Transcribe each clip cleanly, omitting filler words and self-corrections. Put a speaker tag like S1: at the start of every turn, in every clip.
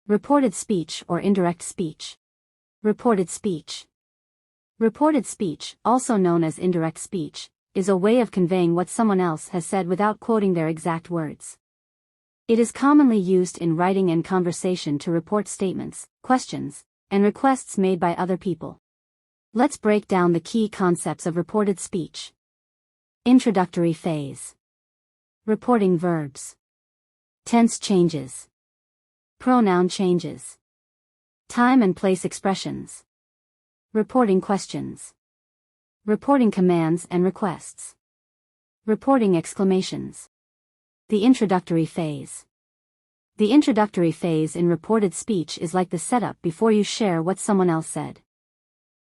S1: Reported speech or indirect speech. Reported speech. Reported speech, also known as indirect speech, is a way of conveying what someone else has said without quoting their exact words. It is commonly used in writing and conversation to report statements, questions, and requests made by other people. Let's break down the key concepts of reported speech. Introductory phase. Reporting verbs. Tense changes. Pronoun changes. Time and place expressions. Reporting questions. Reporting commands and requests. Reporting exclamations. The introductory phase. The introductory phase in reported speech is like the setup before you share what someone else said.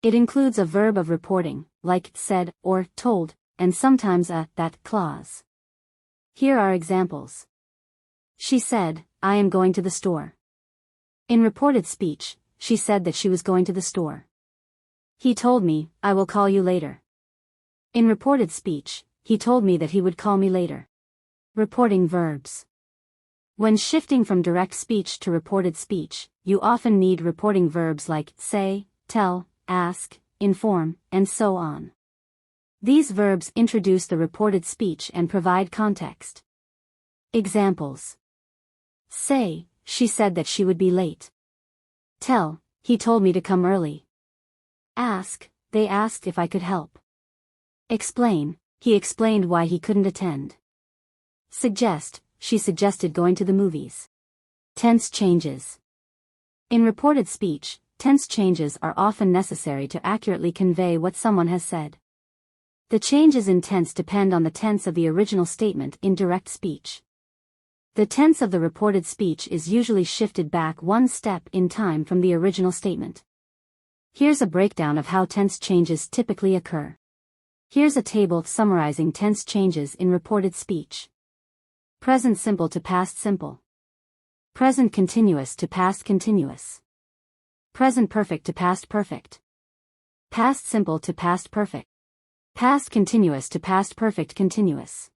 S1: It includes a verb of reporting, like said or told, and sometimes a that clause. Here are examples. She said, I am going to the store. In reported speech, she said that she was going to the store. He told me, I will call you later. In reported speech, he told me that he would call me later. Reporting verbs. When shifting from direct speech to reported speech, you often need reporting verbs like say, tell, ask, inform, and so on. These verbs introduce the reported speech and provide context. Examples. Say, she said that she would be late. Tell, he told me to come early. Ask, they asked if I could help. Explain, he explained why he couldn't attend. Suggest, she suggested going to the movies. Tense changes. In reported speech, tense changes are often necessary to accurately convey what someone has said. The changes in tense depend on the tense of the original statement in direct speech. The tense of the reported speech is usually shifted back one step in time from the original statement. Here's a breakdown of how tense changes typically occur. Here's a table summarizing tense changes in reported speech. Present simple to past simple. Present continuous to past continuous. Present perfect to past perfect. Past simple to past perfect. Past continuous to past perfect continuous.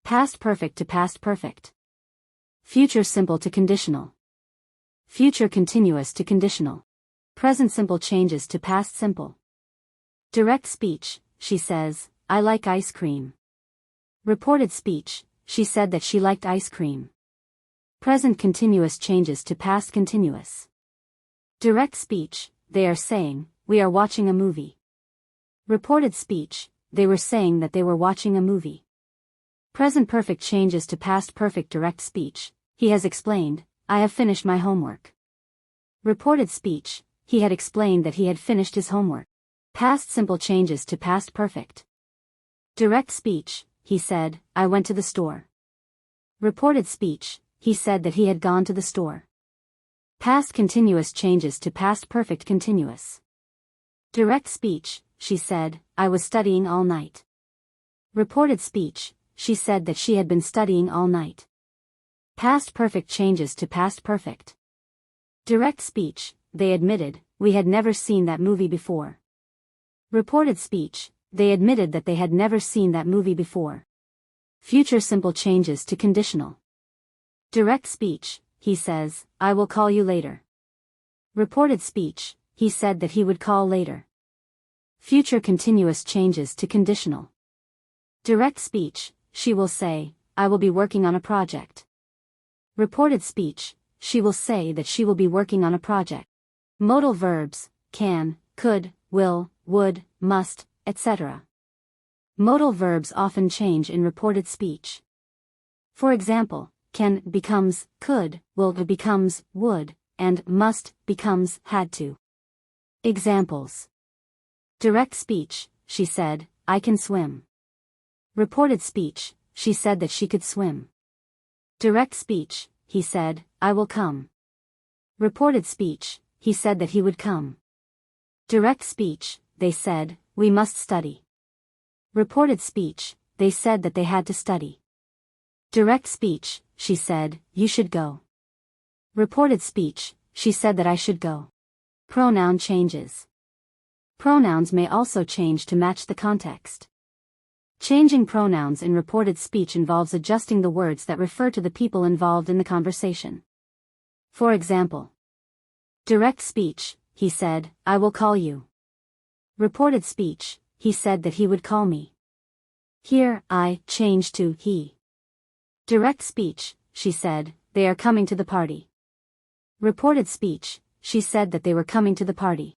S1: Past perfect to past perfect. Future simple to conditional. Future continuous to conditional. Present simple changes to past simple. Direct speech, she says, I like ice cream. Reported speech, she said that she liked ice cream. Present continuous changes to past continuous. Direct speech, they are saying, we are watching a movie. Reported speech, they were saying that they were watching a movie. Present perfect changes to past perfect. Direct speech, he has explained, I have finished my homework. Reported speech, he had explained that he had finished his homework. Past simple changes to past perfect. Direct speech, he said, I went to the store. Reported speech, he said that he had gone to the store. Past continuous changes to past perfect continuous. Direct speech, she said, I was studying all night. Reported speech, she said that she had been studying all night. Past perfect changes to past perfect. Direct speech, they admitted, we had never seen that movie before. Reported speech, they admitted that they had never seen that movie before. Future simple changes to conditional. Direct speech, he says, I will call you later. Reported speech, he said that he would call later. Future continuous changes to conditional. Direct speech, she will say, I will be working on a project. Reported speech, she will say that she will be working on a project. Modal verbs, can, could, will, would, must, etc. Modal verbs often change in reported speech. For example, can becomes could, will becomes would, and must becomes had to. Examples. Direct speech, she said, I can swim. Reported speech, she said that she could swim. Direct speech, he said, I will come. Reported speech, he said that he would come. Direct speech, they said, we must study. Reported speech, they said that they had to study. Direct speech, she said, you should go. Reported speech, she said that I should go. Pronoun changes. Pronouns may also change to match the context. Changing pronouns in reported speech involves adjusting the words that refer to the people involved in the conversation. For example, direct speech, he said, I will call you. Reported speech, he said that he would call me. Here, I changed to he. Direct speech, she said, they are coming to the party. Reported speech, she said that they were coming to the party.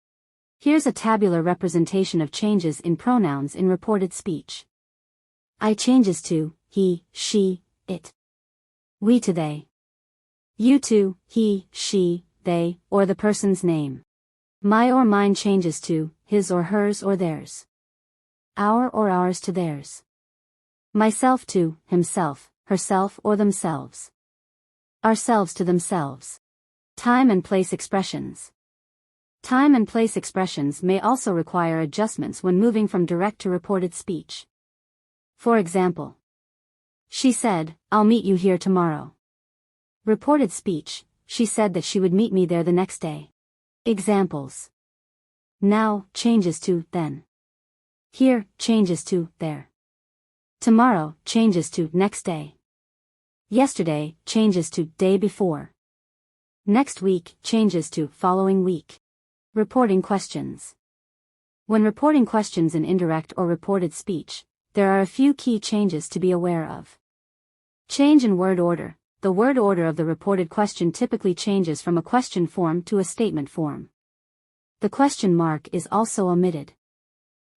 S1: Here's a tabular representation of changes in pronouns in reported speech. I changes to he, she, it. We to they. You to he, she, they, or the person's name. My or mine changes to his or hers or theirs. Our or ours to theirs. Myself to himself, herself or themselves. Ourselves to themselves. Time and place expressions. Time and place expressions may also require adjustments when moving from direct to reported speech. For example, she said, I'll meet you here tomorrow. Reported speech, she said that she would meet me there the next day. Examples. Now changes to then. Here changes to there. Tomorrow changes to next day. Yesterday changes to day before. Next week changes to following week. Reporting questions. When reporting questions in indirect or reported speech, there are a few key changes to be aware of. Change in word order. The word order of the reported question typically changes from a question form to a statement form. The question mark is also omitted.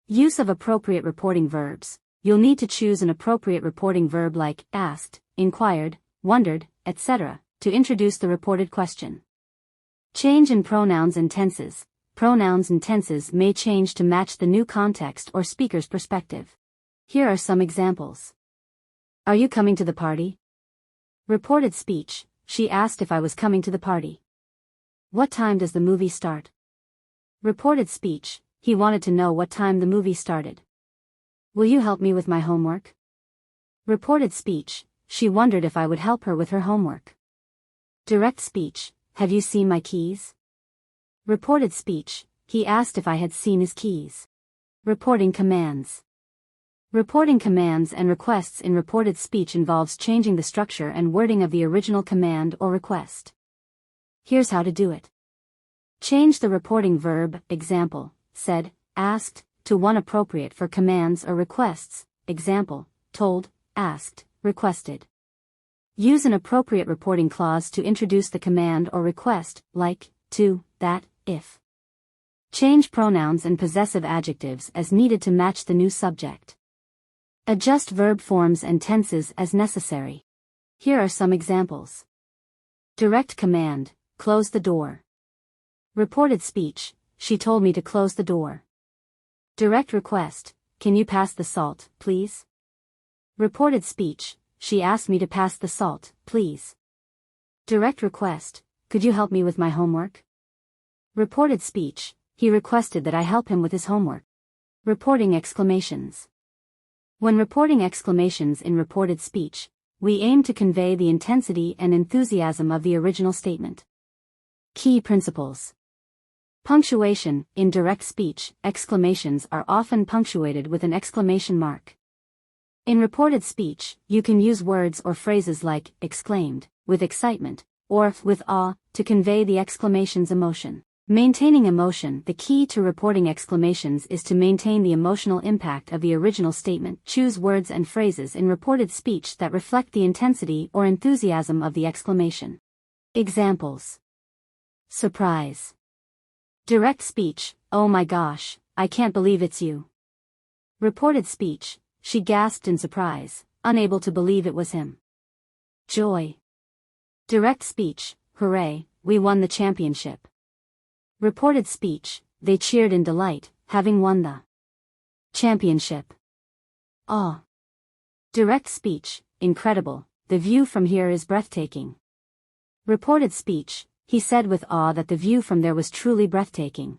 S1: Use of appropriate reporting verbs. You'll need to choose an appropriate reporting verb like asked, inquired, wondered, etc., to introduce the reported question. Change in pronouns and tenses. Pronouns and tenses may change to match the new context or speaker's perspective. Here are some examples. Are you coming to the party? Reported speech, she asked if I was coming to the party. What time does the movie start? Reported speech, he wanted to know what time the movie started. Will you help me with my homework? Reported speech, she wondered if I would help her with her homework. Direct speech, have you seen my keys? Reported speech, he asked if I had seen his keys. Reporting commands. Reporting commands and requests in reported speech involves changing the structure and wording of the original command or request. Here's how to do it. Change the reporting verb, example, said, asked, to one appropriate for commands or requests, example, told, asked, requested. Use an appropriate reporting clause to introduce the command or request, like, to, that, if. Change pronouns and possessive adjectives as needed to match the new subject. Adjust verb forms and tenses as necessary. Here are some examples. Direct command, close the door. Reported speech, she told me to close the door. Direct request, can you pass the salt, please? Reported speech, she asked me to pass the salt, please. Direct request, could you help me with my homework? Reported speech, he requested that I help him with his homework. Reporting exclamations. When reporting exclamations in reported speech, we aim to convey the intensity and enthusiasm of the original statement. Key principles. Punctuation. In direct speech, exclamations are often punctuated with an exclamation mark. In reported speech, you can use words or phrases like exclaimed, with excitement, or with awe, to convey the exclamation's emotion. Maintaining emotion. The key to reporting exclamations is to maintain the emotional impact of the original statement. Choose words and phrases in reported speech that reflect the intensity or enthusiasm of the exclamation. Examples. Surprise. Direct speech, oh my gosh, I can't believe it's you. Reported speech, she gasped in surprise, unable to believe it was him. Joy. Direct speech, hooray, we won the championship. Reported speech, they cheered in delight, having won the championship. Awe. Direct speech, incredible, the view from here is breathtaking. Reported speech, he said with awe that the view from there was truly breathtaking.